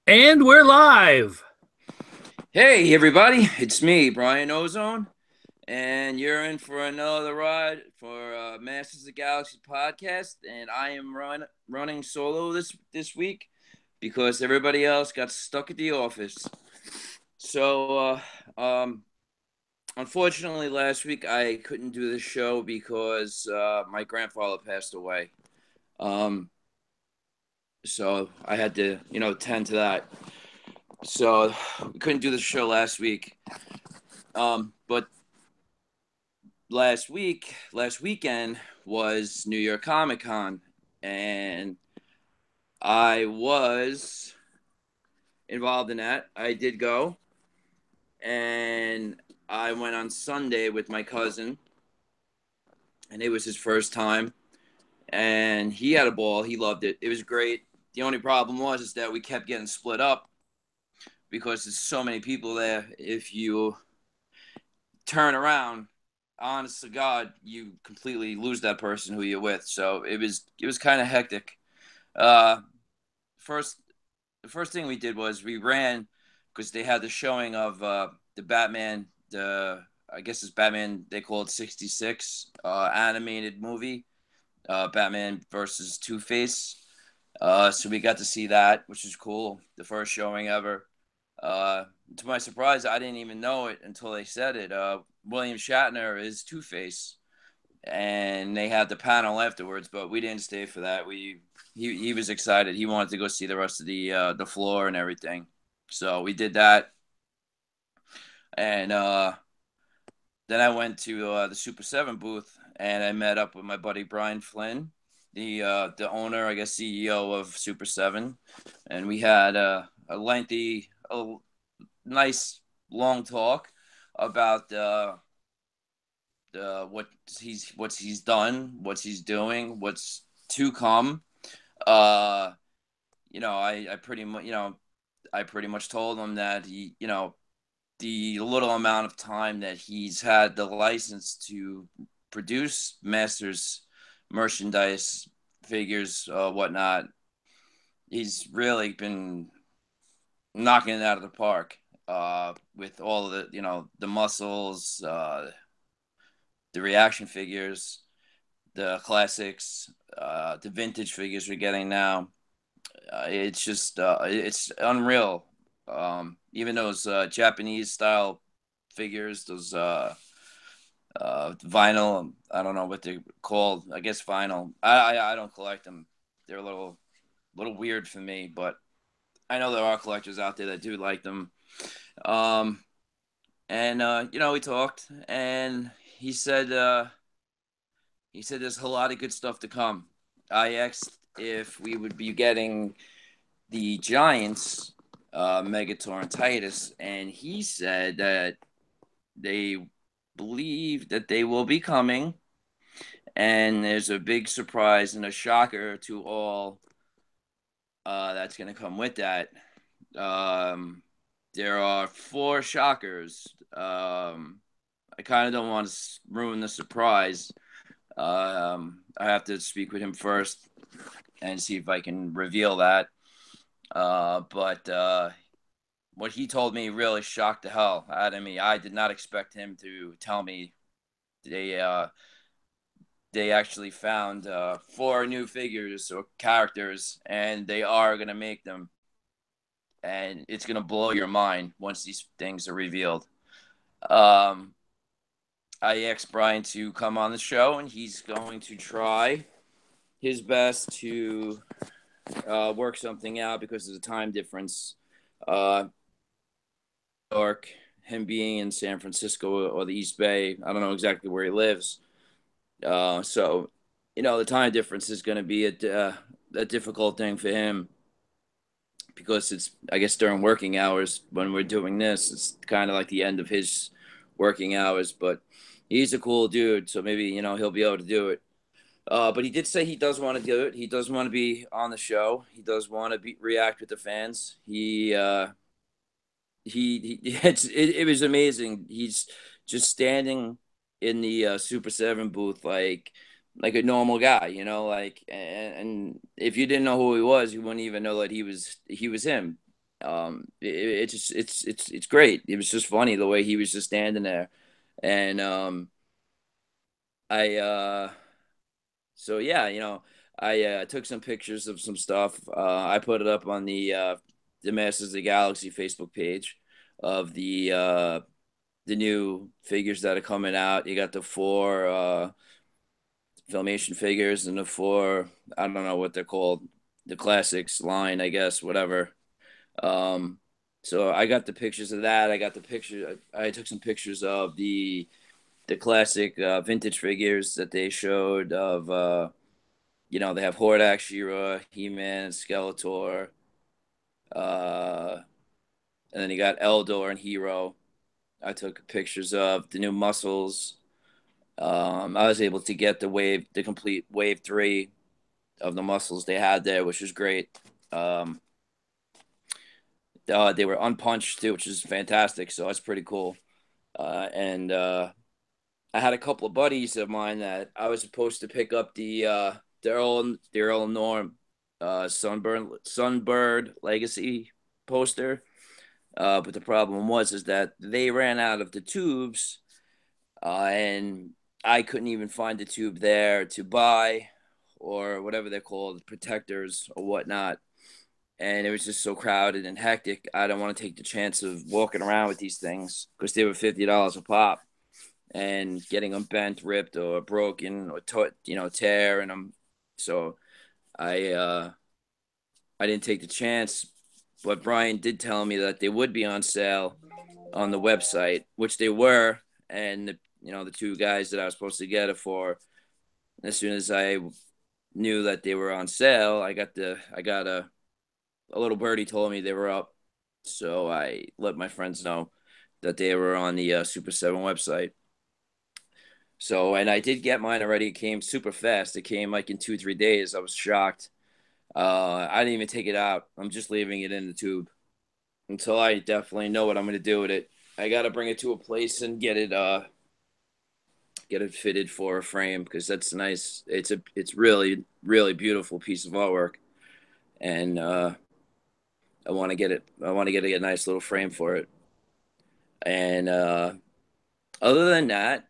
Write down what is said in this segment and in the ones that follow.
And we're live. Hey everybody, it's me, Brian Ozone, and you're in for another ride for Masters of the Galaxy podcast. And I am running solo this week because everybody else got stuck at the office. So, unfortunately, last week I couldn't do the show because my grandfather passed away. Um, so I had to, tend to that. So we couldn't do the show last week. But last weekend was New York Comic Con, and I was involved in that. I did go, and I went on Sunday with my cousin, and it was his first time, and he had a ball. He loved it. It was great. The only problem was is that we kept getting split up because there's so many people there. If you turn around, honest to God, you completely lose that person who you're with. So it was kind of hectic. Uh, first the first thing we did was we ran because they had the showing of the Batman, the I guess it's Batman. They call it 66 animated movie, Batman versus Two Face. So we got to see that, which is cool. The first showing ever. Uh, to my surprise, I didn't even know it until they said it. William Shatner is Two Face, and they had the panel afterwards, but we didn't stay for that. He was excited. He wanted to go see the rest of the floor and everything. So we did that, and then I went to the Super Seven booth, and I met up with my buddy Brian Flynn, the owner, I guess CEO of Super Seven, and we had a nice long talk about what he's done, what he's doing, what's to come. Uh, I pretty much I pretty much told him that the little amount of time that he's had the license to produce Masters merchandise, figures, whatnot, he's really been knocking it out of the park. With all of the muscles, the reaction figures, the classics, the vintage figures we're getting now. It's unreal. Even those Japanese style figures, those vinyl. I don't know what they're called. I guess vinyl. I don't collect them. They're a little weird for me, but I know there are collectors out there that do like them. Um, and we talked, and he said there's a lot of good stuff to come. I asked if we would be getting the Giants, Megator and Titus, and he said that they believe that they will be coming, and there's a big surprise and a shocker to all that's going to come with that. Um, there are four shockers. I kind of don't want to ruin the surprise. I have to speak with him first and see if I can reveal that. But what he told me really shocked the hell out of me. I did not expect him to tell me they uh, they actually found four new figures or characters, and they are gonna make them, and it's gonna blow your mind once these things are revealed. Um, I asked Brian to come on the show, and he's going to try his best to work something out because of the time difference. Uh, York, him being in San Francisco or the East Bay, I don't know exactly where he lives. So, the time difference is going to be a difficult thing for him because it's, I guess, during working hours when we're doing this. It's kind of like the end of his working hours, but he's a cool dude, so maybe he'll be able to do it. But he did say he does want to do it. He does want to be on the show. He does want to react with the fans. It was amazing. He's just standing in the Super Seven booth like a normal guy, like and if you didn't know who he was, you wouldn't even know that he was him. It's great. It was just funny the way he was just standing there, and I so yeah, I took some pictures of some stuff. I put it up on the Masters of the Galaxy Facebook page of the new figures that are coming out. You got the four Filmation figures and the four, I don't know what they're called, the classics line, I guess, whatever. Um, so I got the pictures of that. I got the picture. I took some pictures of the classic vintage figures that they showed of. They have Hordak, She-Ra, He-Man, Skeletor, uh, and then you got Eldor and Hero. I took pictures of the new muscles. I was able to get the complete wave three of the muscles they had there, which was great. Um, they were unpunched too, which is fantastic. So that's pretty cool. And I had a couple of buddies of mine that I was supposed to pick up the Earl Norm Sunbird Legacy poster. But the problem was is that they ran out of the tubes, and I couldn't even find the tube there to buy, or whatever they're called, protectors or whatnot. And it was just so crowded and hectic. I don't want to take the chance of walking around with these things because they were $50 a pop, and getting them bent, ripped, or broken, or tearing them. So I uh, I didn't take the chance. But Brian did tell me that they would be on sale on the website, which they were. And the two guys that I was supposed to get it for, as soon as I knew that they were on sale, I got a little birdie told me they were up, so I let my friends know that they were on the Super Seven website. So, and I did get mine already. It came super fast. It came like in 2 3 days. I was shocked. I didn't even take it out. I'm just leaving it in the tube until I definitely know what I'm going to do with it. I got to bring it to a place and get it fitted for a frame because that's nice. It's really really beautiful piece of artwork, and I want to get it. I want to get a nice little frame for it. And other than that,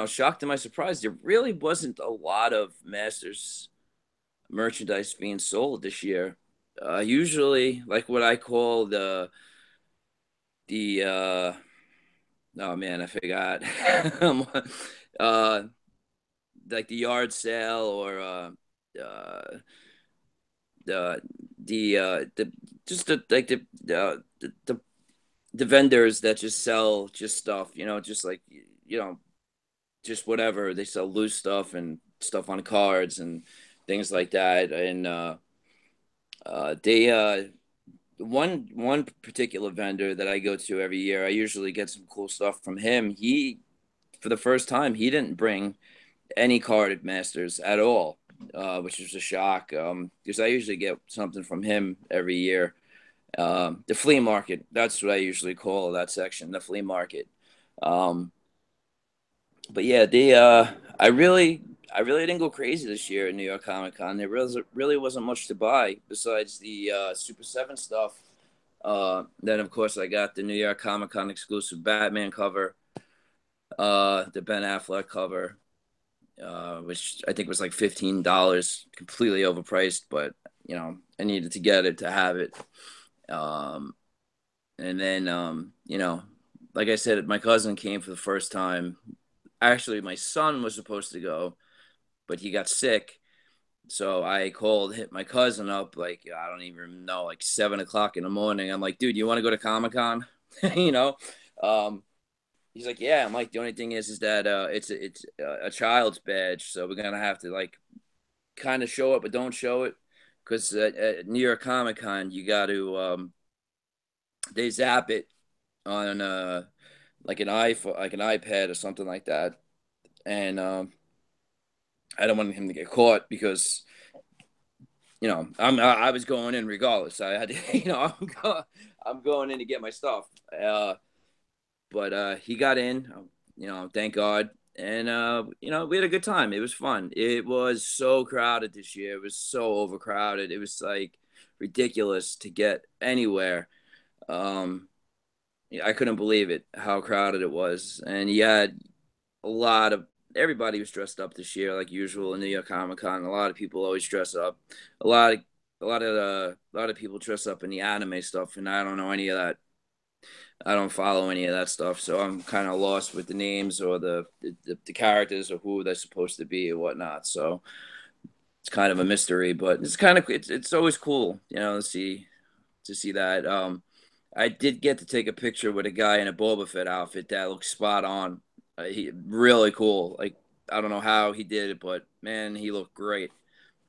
shocked to my surprise, there really wasn't a lot of Masters merchandise being sold this year. Usually, like what I call the oh man, I forgot. uh, like the yard sale, or uh, the the just the vendors that just sell just stuff, just like just whatever. They sell loose stuff and stuff on cards and things like that. And they one particular vendor that I go to every year, I usually get some cool stuff from him. He For the first time, he didn't bring any carded masters at all, which was a shock. Because I usually get something from him every year. The flea market, that's what I usually call that section, the flea market. Um, but yeah, I really didn't go crazy this year at New York Comic Con. There really wasn't much to buy besides the Super Seven stuff. Then of course I got the New York Comic Con exclusive Batman cover, the Ben Affleck cover, which I think was like $15, completely overpriced, but I needed to get it to have it. Um, and then like I said, my cousin came for the first time. Actually, my son was supposed to go, but he got sick. So I called, hit my cousin up, like, I don't even know, like 7 o'clock in the morning. I'm like, dude, you want to go to Comic Con? you know? Um, he's like, yeah. I'm like, the only thing is that it's a child's badge. So we're going to have to, like, kind of show it, but don't show it. Because at New York Comic Con, you got to, they zap it on like an iPhone, like an iPad or something like that. And I don't want him to get caught because I was going in regardless. I had to, I'm going in to get my stuff. But he got in, thank God. and we had a good time. It was fun. It was so crowded this year. It was so overcrowded. It was like ridiculous to get anywhere. Um, yeah, I couldn't believe it how crowded it was, and you had a lot of everybody was dressed up this year like usual in New York Comic Con. A lot of people always dress up. A lot of a lot of people dress up in the anime stuff, and I don't know any of that. I don't follow any of that stuff, so I'm kind of lost with the names or the characters or who they're supposed to be or whatnot. So it's kind of a mystery, but it's always cool, to see that. I did get to take a picture with a guy in a Boba Fett outfit that looks spot on. He really cool. Like I don't know how he did it, but man, he looked great,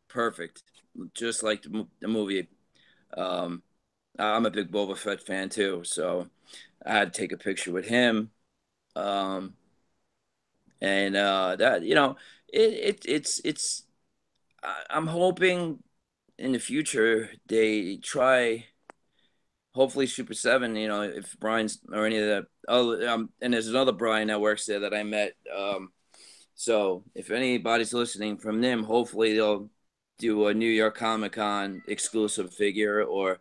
perfect, just like the movie. Um, I'm a big Boba Fett fan too, so I had to take a picture with him. Um, and that it's I'm hoping in the future they try hopefully Super Seven. If Brian's or any of the and there's another Brian that works there that I met. So if anybody's listening from them, hopefully they'll do a New York Comic Con exclusive figure, or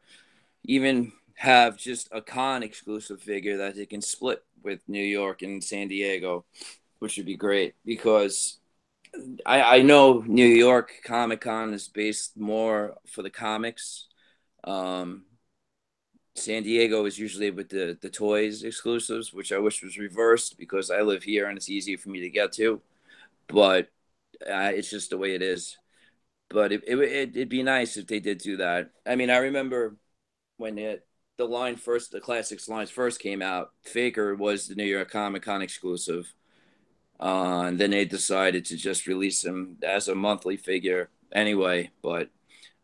even have just a con exclusive figure that they can split with New York and San Diego, which would be great because I know New York Comic Con is based more for the comics. Um, San Diego is usually with the toys exclusives, which I wish was reversed because I live here and it's easier for me to get to. But it's just the way it is. But it'd be nice if they did do that. I mean, I remember when the classics lines first came out. Faker was the New York Comic Con exclusive, and then they decided to just release him as a monthly figure anyway. But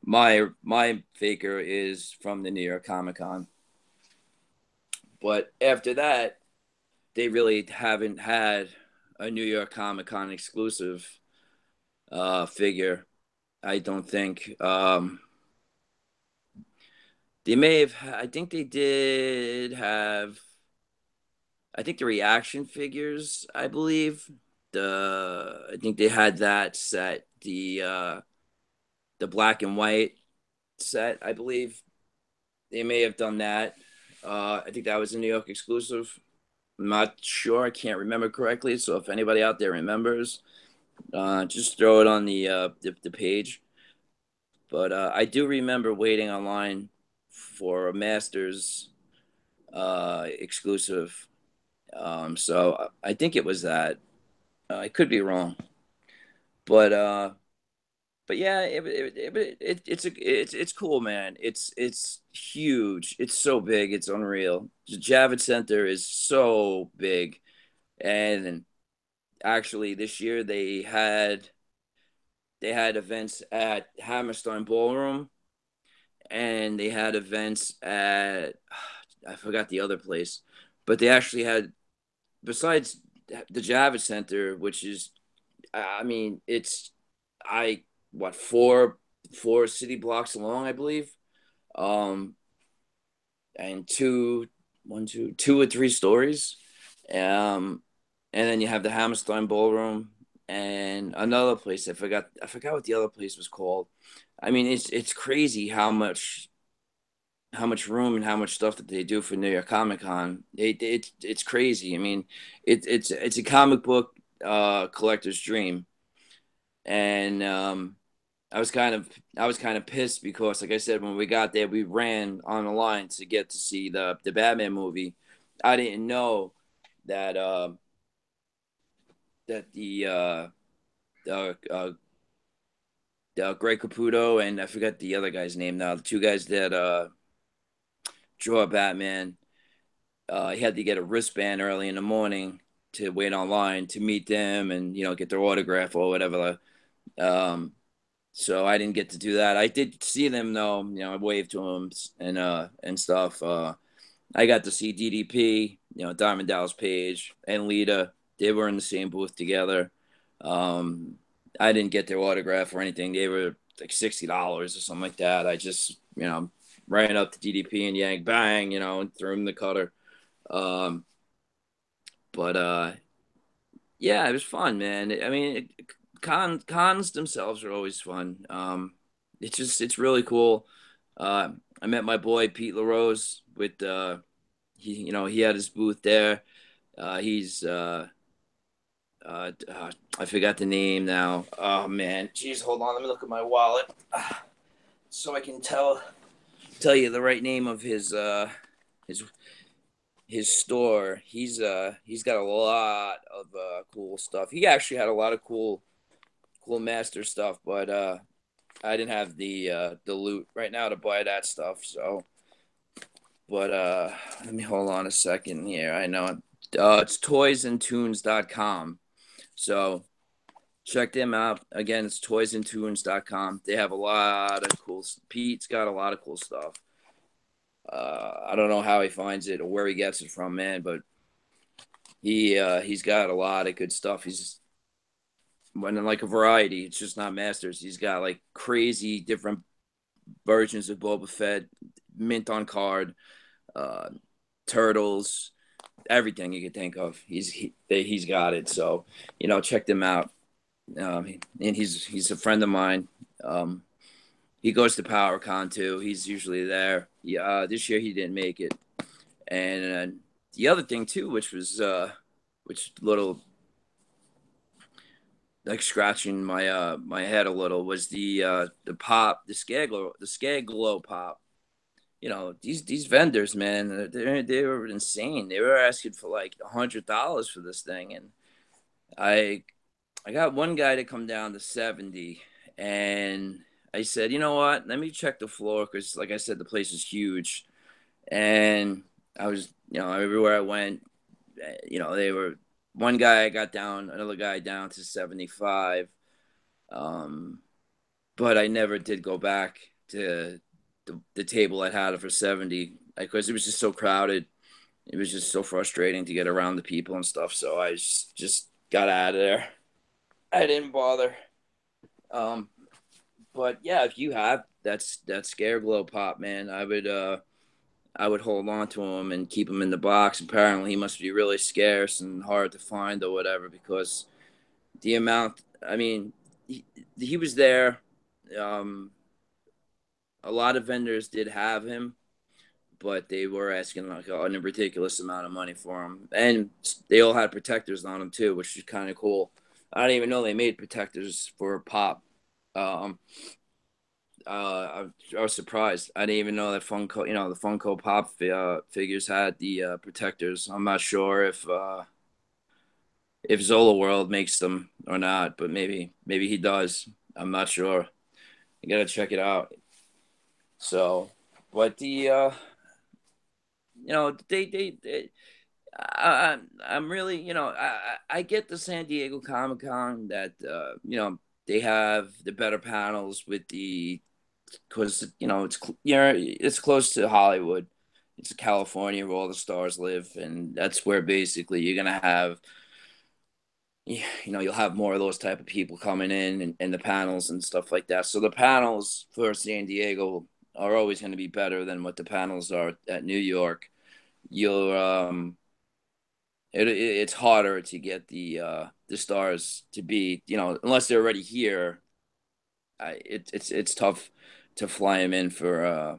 my Faker is from the New York Comic Con. But after that, they really haven't had a New York Comic Con exclusive figure. I don't think. They may have. I think they did have. I think the reaction figures. I believe I think they had that set. The black and white set. I believe they may have done that. I think that was a New York exclusive. I'm not sure. I can't remember correctly. So if anybody out there remembers, just throw it on the page. But I do remember waiting online for a Masters exclusive. So I think it was that. I could be wrong, but yeah, it's cool, man. It's huge. It's so big. It's unreal. The Javits Center is so big, and actually this year they had events at Hammerstein Ballroom, and they had events at I forgot the other place, but they actually had besides the Javits Center, which is I mean it's I what four city blocks along, I believe, um, and two or three stories, um, and then you have the Hammerstein Ballroom and another place. I forgot what the other place was called. I mean, it's crazy how much room and how much stuff that they do for New York Comic Con. It's crazy. I mean, it's a comic book collector's dream, and I was kind of pissed because, like I said, when we got there, we ran on the line to get to see the Batman movie. I didn't know that that the Greg Caputo and I forgot the other guy's name now. The two guys that draw Batman. He had to get a wristband early in the morning to wait online to meet them and get their autograph or whatever. Um, So I didn't get to do that. I did see them though. I waved to them and stuff. I got to see DDP, Diamond Dallas Page and Lita. They were in the same booth together. Um, I didn't get their autograph or anything. They were like $60 or something like that. I just ran up to DDP and yanked bang, and threw him the cutter. Um, but Yeah, it was fun, man. I mean, cons themselves are always fun. It's really cool. I met my boy Pete LaRose with he had his booth there. He's I forgot the name now. Oh man, jeez, hold on, let me look at my wallet so I can tell you the right name of his his store. He's got a lot of cool stuff. He actually had a lot of cool master stuff, but I didn't have the loot right now to buy that stuff. So, but let me hold on a second here. I know it's toysandtunes.com. So check them out. Again, it's toysandtunes.com. They have a lot of cool. Pete's got a lot of cool stuff. I don't know how he finds it or where he gets it from, man, but he's got a lot of good stuff. He's when like a variety. It's just not masters. He's got like crazy different versions of Boba Fett, mint on card, uh, turtles, everything you could think of. He's got it. So check them out. And he's a friend of mine. Um, he goes to PowerCon too. He's usually there. Yeah, this year he didn't make it. And the other thing too, which little like scratching my head a little, was the pop, the Skag Glow pop. These vendors, man, they were insane. They were asking for like $100 for this thing, and I I got one guy to come down to 70, and I said, you know what? Let me check the floor because, like I said, the place is huge, and I was, everywhere I went, they were one guy I got down, another guy down to 75, um, but I never did go back to the table I had it for 70 because it was just so crowded. It was just so frustrating to get around the people and stuff. So I just got out of there. I didn't bother. Um, but yeah, if you have that Scare Glow pop, man, I would hold on to him and keep him in the box. Apparently, he must be really scarce and hard to find or whatever because the amount. I mean, he was there. Um, a lot of vendors did have him, but they were asking like a ridiculous amount of money for him, and they all had protectors on them too, which is kind of cool. I didn't even know they made protectors for pop. Um, I was surprised. I didn't even know that Funko, the Funko Pop figures had the protectors. I'm not sure if Zola World makes them or not, but maybe he does. I'm not sure. You gotta check it out. So, but they I'm really, I get the San Diego Comic Con that they have the better panels with the because it's close to Hollywood. It's California where all the stars live, and that's where basically you're gonna have you'll have more of those type of people coming in and the panels and stuff like that. So the panels for San Diego are always going to be better than what the panels are at New York. You'll it's harder to get the stars to be unless they're already here. It's tough to fly them in for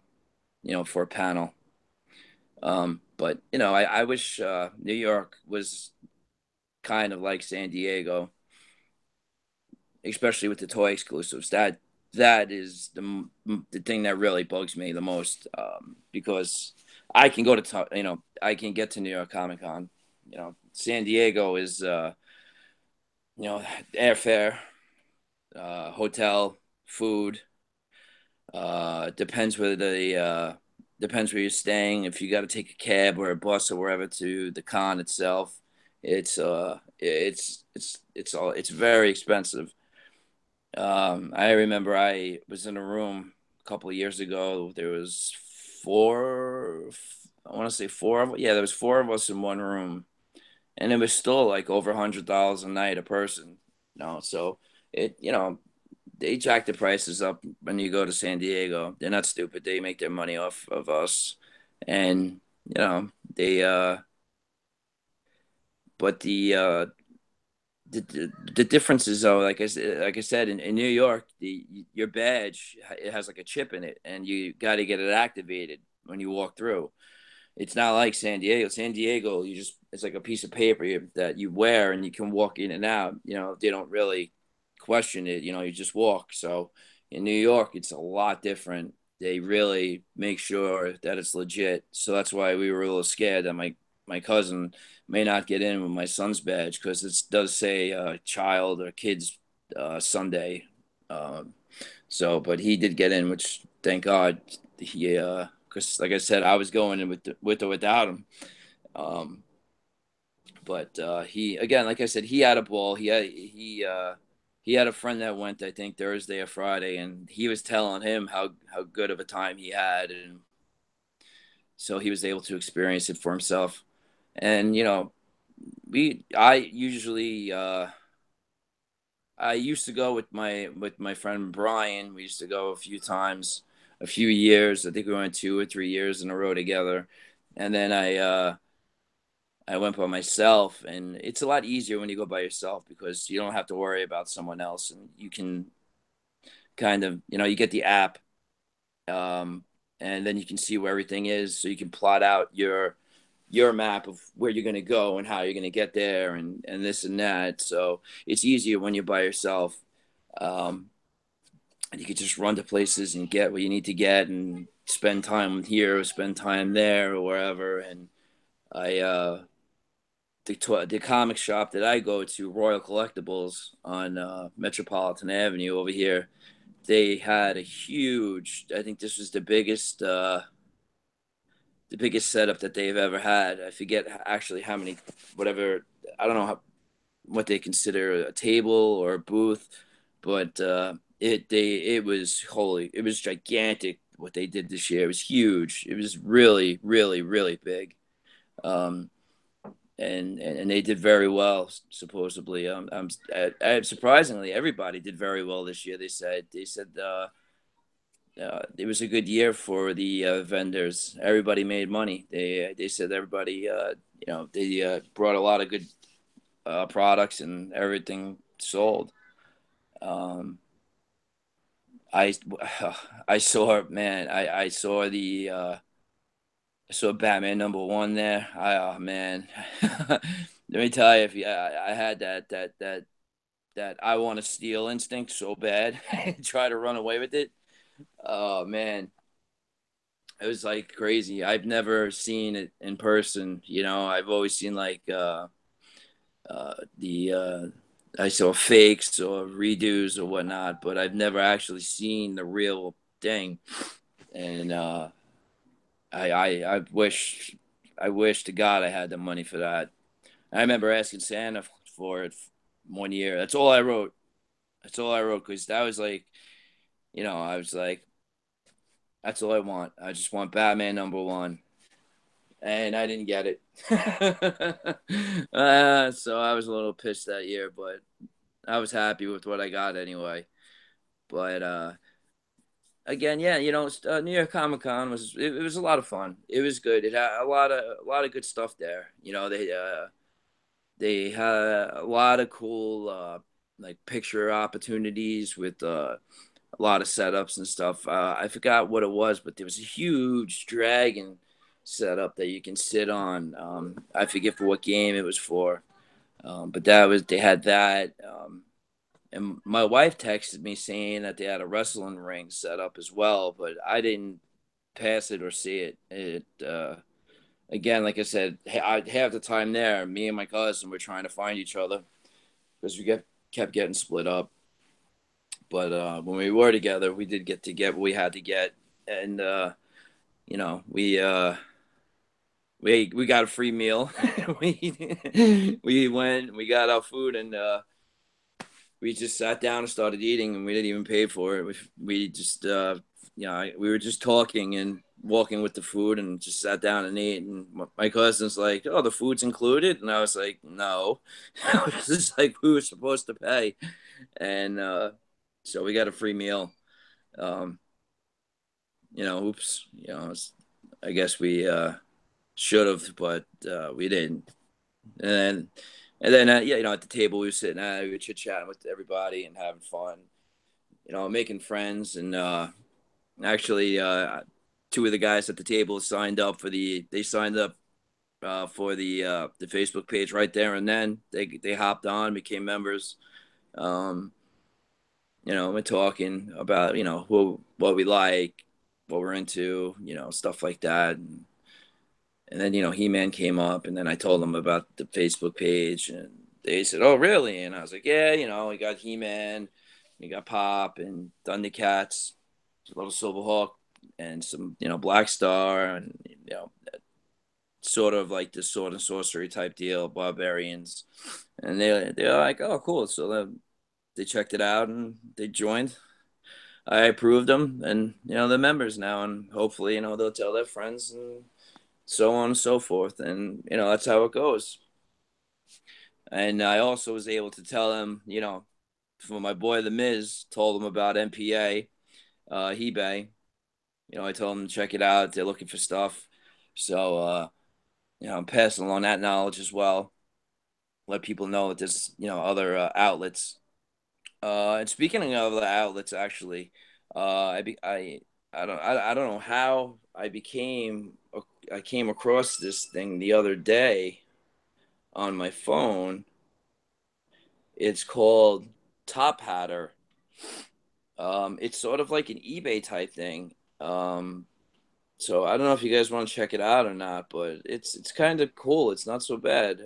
for a panel. But I wish New York was kind of like San Diego, especially with the toy exclusives. That is the thing that really bugs me the most because I can go to I can get to New York Comic Con. San Diego is you know airfare, hotel, food. Depends where you're staying. If you got to take a cab or a bus or wherever to the con itself, it's very expensive. I remember I was in a room a couple of years ago. There was four, I want to say four of yeah, there was four of us in one room, and it was still like over $100 a night a person. So it they jack the prices up when you go to San Diego. They're not stupid. They make their money off of us, and they but the differences though, like I said, in New York, your badge, it has like a chip in it, and you got to get it activated when you walk through. It's not like San Diego. San Diego, you just it's like a piece of paper that you wear and you can walk in and out. They don't really question it. You just walk. So in New York, it's a lot different. They really make sure that it's legit. So that's why we were a little scared that my cousin may not get in with my son's badge because it does say child or kids Sunday. Um, but he did get in, which thank God. He because like I said, I was going in with or without him. Um, but he again, like I said, he had a ball. He had a friend that went, I think Thursday or Friday, and he was telling him how good of a time he had, and so he was able to experience it for himself. And we I used to go with my friend Brian. We used to go a few times, a few years. I think we went 2 or 3 years in a row together. And then I went by myself, and it's a lot easier when you go by yourself because you don't have to worry about someone else, and you can kind of you get the app, um, and then you can see where everything is, so you can plot out your map of where you're going to go and how you're going to get there and this and that. So it's easier when you're by yourself. Um, and you can just run to places and get what you need to get and spend time here or spend time there or wherever. And I, the comic shop that I go to, Royal Collectibles on Metropolitan Avenue over here, they had a huge, I think this was the biggest setup that they've ever had. I forget actually how many, whatever. I don't know what they consider a table or a booth, but it was holy. It was gigantic what they did this year. It was huge. It was really, really, really big. Um, and they did very well supposedly. Surprisingly everybody did very well this year. They said it was a good year for the vendors. Everybody made money. They said everybody they brought a lot of good products and everything sold. Um, I I saw man I saw I saw Batman #1 there. Man, let me tell you, if you, I had that I want to steal instinct so bad, try to run away with it. Oh man, it was like crazy. I've never seen it in person. I've always seen like the I saw fakes or redos or whatnot, but I've never actually seen the real thing. And I wish to God I had the money for that. I remember asking Santa for it one year. That's all I wrote. That's all I wrote because that was like, I was like, that's all I want. I just want Batman #1, and I didn't get it. So I was a little pissed that year, but I was happy with what I got anyway. But again, yeah, New York Comic Con it was a lot of fun. It was good. It had a lot of good stuff there. They had a lot of cool like picture opportunities with a lot of setups and stuff. I forgot what it was, but there was a huge dragon setup that you can sit on. I forget for what game it was for, but they had that. And my wife texted me saying that they had a wrestling ring set up as well, but I didn't pass it or see it. Again, like I said, I half the time there, me and my cousin were trying to find each other because kept getting split up. But when we were together, we did get what we had to get, and you know, we got a free meal. We went, we got our food, and we just sat down and started eating, and we didn't even pay for it. We just we were just talking and walking with the food, and just sat down and ate. And my cousin's like, "Oh, the food's included," and I was like, "No," this is like we were supposed to pay, and so we got a free meal. Um, oops, I guess we should have, but we didn't. And And then, yeah, at the table we were sitting at, we were chit chatting with everybody and having fun, making friends. And actually, two of the guys at the table they signed up for the Facebook page right there. And then they hopped on, became members. Um, we're talking about, what we like, what we're into, stuff like that. And then, He-Man came up, and then I told them about the Facebook page, and they said, "Oh, really?" And I was like, "Yeah, we got He-Man, we got Pop and Thundercats, Little Silverhawk, and some, Black Star, and sort of like this sword and sorcery type deal, barbarians." And they're like, "Oh, cool." So they checked it out and they joined. I approved them, and they're members now, and hopefully, they'll tell their friends and so on and so forth. And that's how it goes. And I also was able to tell them, for my boy the Miz, told them about MPA, eBay. I told them to check it out. They're looking for stuff, so I'm passing along that knowledge as well. Let people know that there's other outlets. And speaking of the outlets, actually, I don't know how I came across this thing the other day on my phone. It's called Top Hatter. It's sort of like an eBay type thing. So I don't know if you guys want to check it out or not, but it's kind of cool. It's not so bad.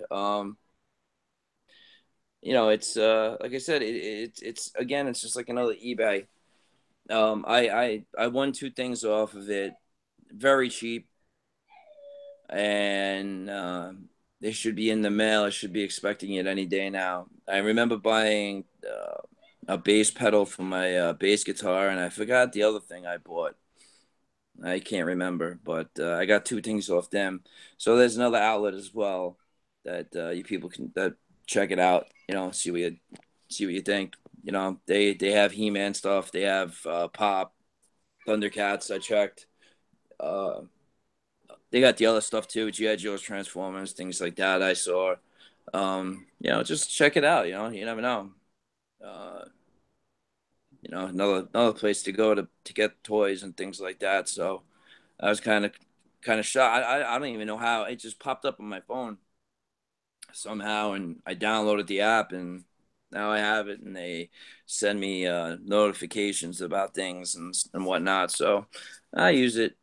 It's like I said, it's again, it's just like another eBay. I won two things off of it, very cheap, and they should be in the mail. I should be expecting it any day now. I remember buying a bass pedal for my bass guitar, and I forgot the other thing I bought. I can't remember, but I got two things off them. So there's another outlet as well that you people can check it out. See what you think. They have He-Man stuff. They have Pop, Thundercats. I checked. Uh, they got the other stuff too. GI Joe's, Transformers, things like that. I saw. Just check it out. You never know. Uh, another place to go to get toys and things like that. So I was kind of shocked. I don't even know how it just popped up on my phone somehow, and I downloaded the app, and now I have it, and they send me notifications about things and whatnot. So I use it.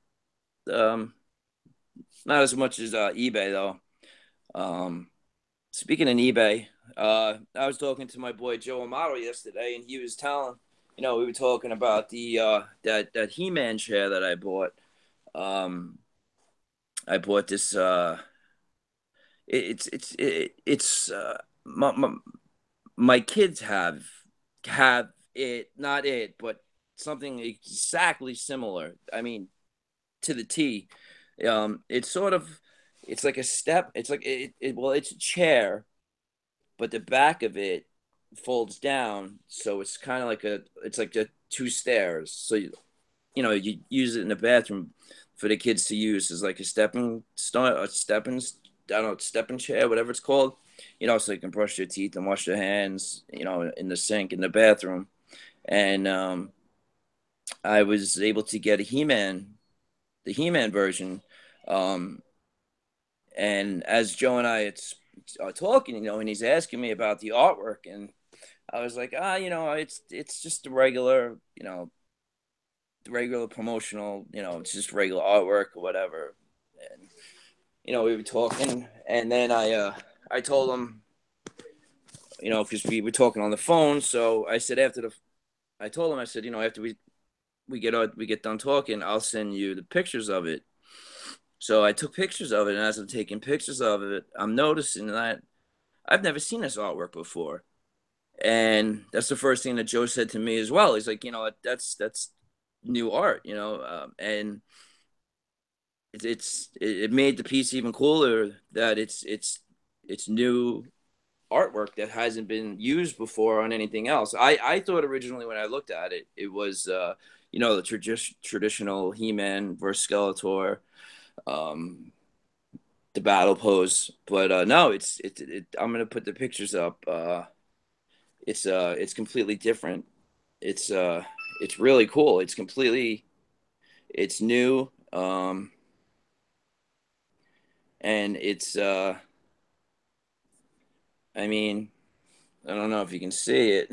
Um, Not as much as eBay though. Um, Speaking of eBay, I was talking to my boy Joe Amato yesterday, and he was telling, we were talking about the that He-Man chair that I bought. Um, I bought this. It's my kids have it, not it, but something exactly similar. I mean, to the T. It's sort of it's like a step. It's like well, it's a chair, but the back of it folds down, so it's kind of like it's like the two stairs. So you use it in the bathroom for the kids to use as like a stepping stone, I don't know, stepping chair, whatever it's called. So you can brush your teeth and wash your hands, in the sink in the bathroom. And I was able to get the He-Man version. Um, and as Joe and I are talking, and he's asking me about the artwork, and I was like, it's just the regular promotional, it's just regular artwork or whatever. And we were talking, and then I told him, because we were talking on the phone. So I said I told him, I said, after we get done talking, I'll send you the pictures of it. So I took pictures of it, and as I'm taking pictures of it, I'm noticing that I've never seen this artwork before. And that's the first thing that Joe said to me as well. He's like, that's new art, and it made the piece even cooler that it's new artwork that hasn't been used before on anything else. I thought originally when I looked at it, it was the traditional He-Man versus Skeletor, um, the battle pose. But no, I'm gonna put the pictures up. It's completely different. It's uh it's really cool. It's new. And I mean, I don't know if you can see it,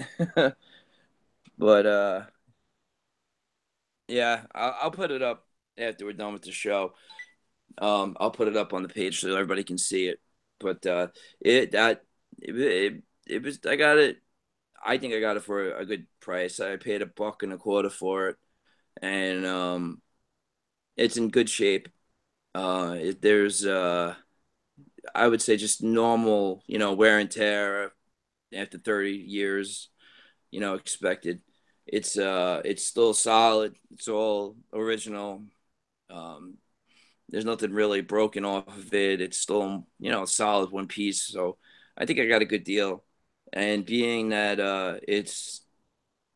but yeah, I'll put it up after we're done with the show. I'll put it up on the page so everybody can see it. But it that it was I got it. I think I got it for a good price. I paid $1.25 for it, and it's in good shape. There's I would say just normal, wear and tear after 30 years, expected. It's still solid. It's all original. Um, there's nothing really broken off of it. It's still, a solid one piece. So I think I got a good deal. And being that it's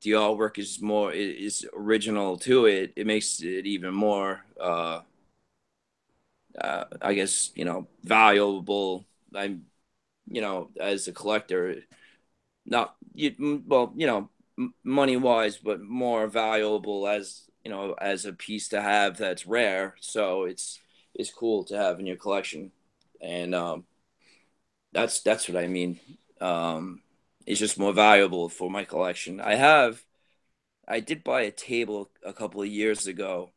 the artwork is original to it, it makes it even more I guess, valuable. I'm, as a collector, not well, money wise, but more valuable as as a piece to have that's rare. So it's cool to have in your collection, and that's what I mean. It's just more valuable for my collection. I did buy a table a couple of years ago,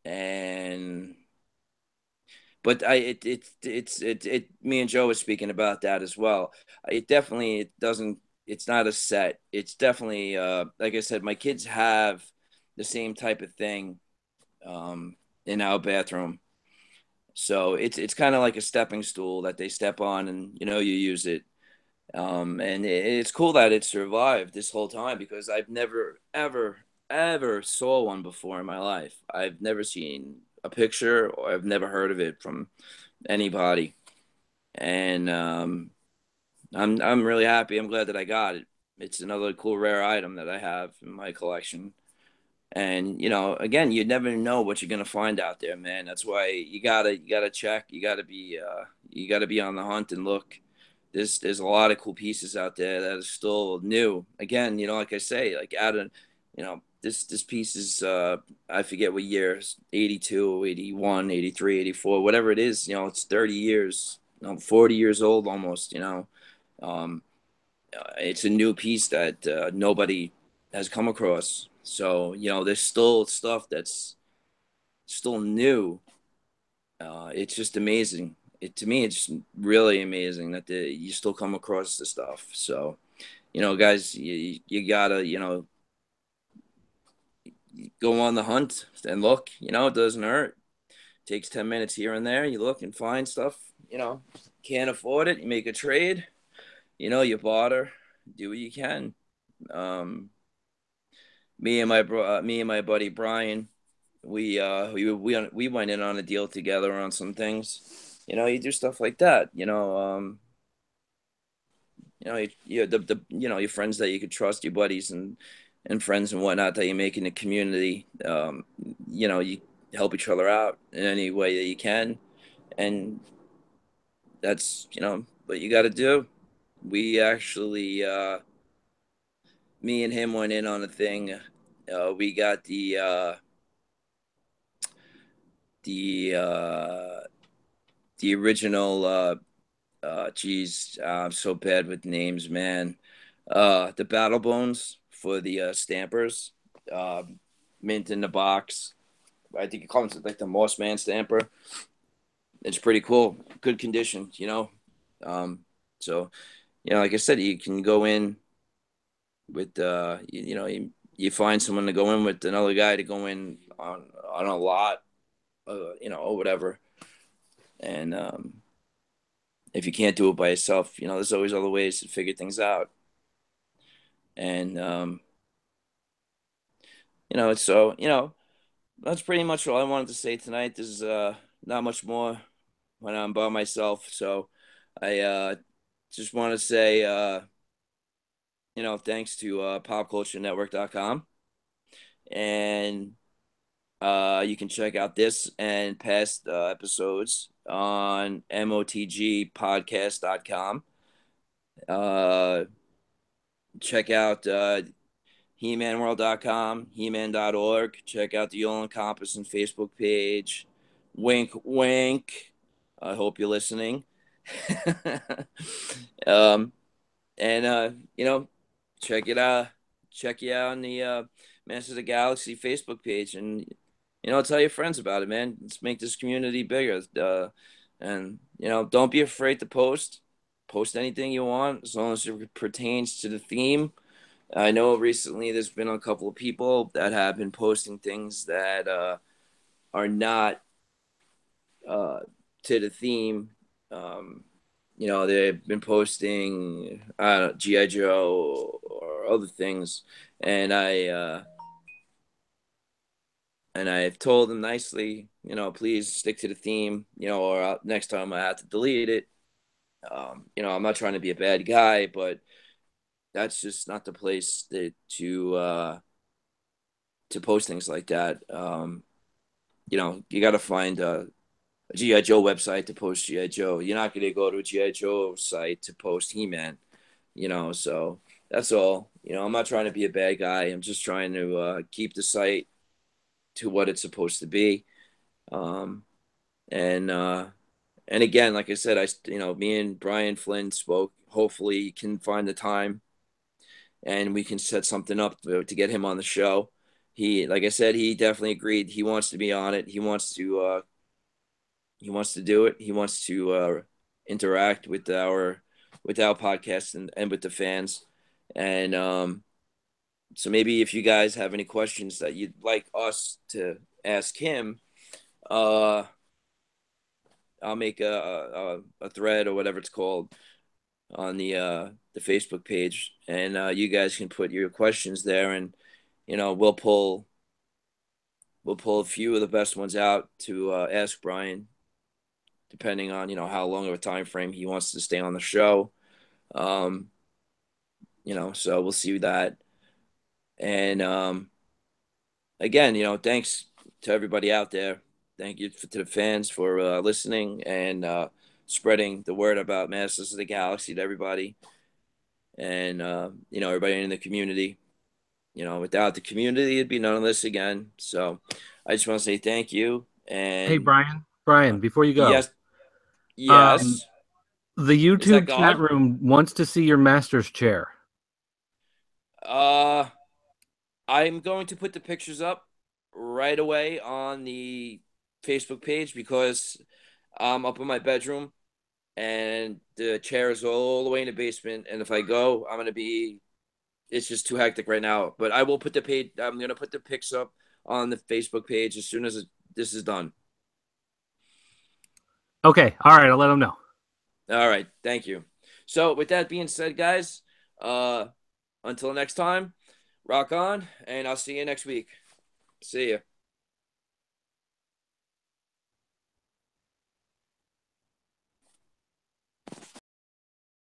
and but me and Joe was speaking about that as well. It doesn't, it's not a set. It's definitely like I said, my kids have the same type of thing in our bathroom. So it's kind of like a stepping stool that they step on, and you use it. And it's cool that it survived this whole time because I've never ever saw one before in my life. I've never seen a picture, or I've never heard of it from anybody. And I'm really happy. I'm glad that I got it. It's another cool rare item that I have in my collection. And again, you never know what you're gonna find out there, man. That's why you gotta check. You gotta be on the hunt and look. There's a lot of cool pieces out there that are still new. Again, like I say, like out of this piece is I forget what years, 82, 81, 83, 84, whatever it is, it's 30 years, 40 years old almost, um, it's a new piece that nobody has come across. So, there's still stuff that's still new. It's just amazing. To me, it's really amazing that you still come across the stuff. So, guys, you gotta, go on the hunt and look. It doesn't hurt. Takes 10 minutes here and there. You look and find stuff. Can't afford it. You make a trade. You barter. Do what you can. Um, me and my buddy Brian, we went in on a deal together on some things. You do stuff like that. Your friends that you could trust, your buddies and friends and whatnot that you make in the community. You help each other out in any way that you can, and that's what you got to do. We actually, me and him went in on a thing. We got the uh, the original. Geez, I'm so bad with names, man. The battle bones for the stampers, uh, mint in the box. I think it comes with like the Moss Man stamper. It's pretty cool, good condition, Um, so like I said, you can go in with you find someone to go in with another guy to go in on a lot, or whatever. And if you can't do it by yourself, there's always other ways to figure things out. And so that's pretty much all I wanted to say tonight. There's not much more when I'm by myself. So I just want to say thanks to popculturenetwork.com, and you can check out this and past episodes on motgpodcast.com. Uh, Check out hemanworld.com, heman.org. Check out the Yolan Compass and Facebook page. Wink, wink. I hope you're listening. um, and check it out. Check you out on the Masters of the Galaxy Facebook page, and tell your friends about it, man. Let's make this community bigger. And don't be afraid to post. Post anything you want, as long as it pertains to the theme. I know recently there's been a couple of people that have been posting things that are not uh, to the theme. Um, they've been posting I don't know, GI Joe or other things, and I've told them nicely, please stick to the theme, or next time I have to delete it. I'm not trying to be a bad guy, but that's just not the place to post things like that. You got to find a GI Joe website to post GI Joe. You're not going to go to a GI Joe site to post He Man. So that's all. I'm not trying to be a bad guy. I'm just trying to keep the site to what it's supposed to be. Um, and and again, like I said, me and Brian Flynn spoke. Hopefully, you can find the time, and we can set something up to get him on the show. Like I said, he definitely agreed. He wants to be on it. He wants to do it. He wants to interact with our podcast and with the fans. And so maybe if you guys have any questions that you'd like us to ask him, uh, I'll make a thread or whatever it's called on the Facebook page, and you guys can put your questions there, and we'll pull a few of the best ones out to ask Brian, depending on how long of a time frame he wants to stay on the show. Um, so we'll see that. And again, thanks to everybody out there. Thank you to the fans for listening and spreading the word about Masters of the Galaxy to everybody, and everybody in the community. Without the community, it'd be none of this again. So I just want to say thank you. Hey, And Brian. Brian, before you go, yes, um, yes, the is that YouTube chat God? room wants to see your master's chair. Uh, I'm going to put the pictures up right away on the Facebook page because I'm up in my bedroom and the chair is all the way in the basement. And if I go, it's just too hectic right now. But I will put the page, I'm going to put the pics up on the Facebook page as soon as this is done. Okay, all right, I'll let him know. All right. Thank you. So, with that being said, guys, uh, until next time, rock on, and I'll see you next week. See ya.